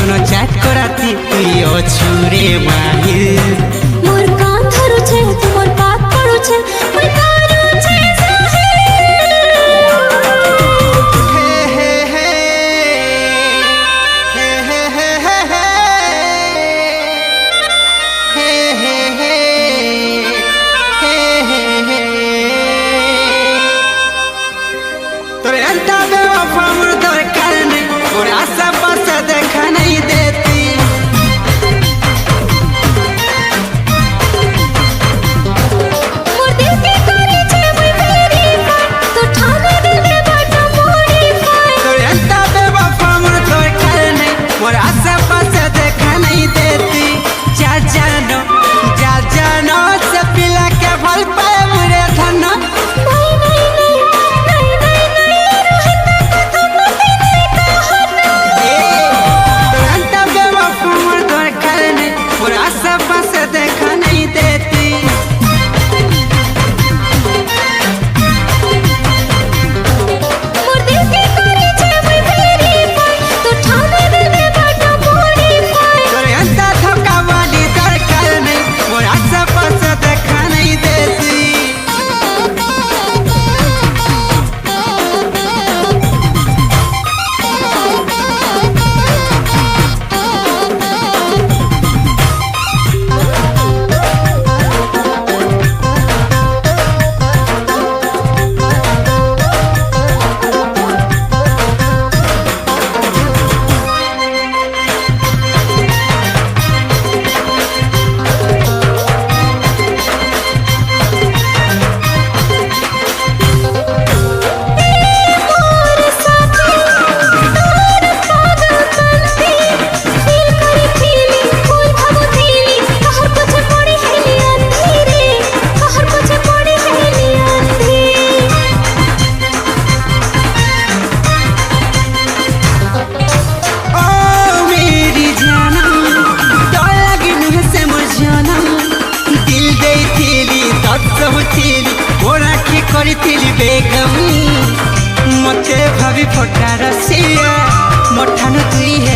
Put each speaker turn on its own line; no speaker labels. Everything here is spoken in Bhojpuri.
मन चाट कराती तुई अछुरे माहिर
मोर कान धरु छे तुमर पात पड़ु छे मोर कान छे
तोरे अंता बेवफा मोर दरकार नहीं मोर आशा पास देखा नहीं देती
मोर दिल के कोरी छे मोर फेरी तो ठाने दिल के बाटा मोड़ी फाय
तोरे अंता बेवफा मोर दरकार नहीं मोर आशा पास देखा नहीं देती जा जानो से पिला के भल पाए मोरे धन
नहीं नहीं नहीं नहीं नहीं रहता कथा मते नहीं कहना
तोरे अंता बेवफा मोर दरकार नहीं मोर आशा पास देखा नहीं देती
मोर दिल के कोरी छे मोर फेरी तो ठाने दिल के बाटा मोड़ी फाय
तोरे अंता धोखा वाली दरकार नहीं मोर आशा पास देखा नहीं देती
मोर साथी तोर पागल बनती दिल करे फीली फूल भावो थीली कहर पछे पड़ी हेली अंधी रे कहर पछे पड़ी हेली अंधी
ओ मेरी जानम तो लगी नुह से मोर जानम दिल देइथिली तत्सब थिली मोर आखि करिथिली बेगम मते भाभी फटा रसिया मोठानु तुई हे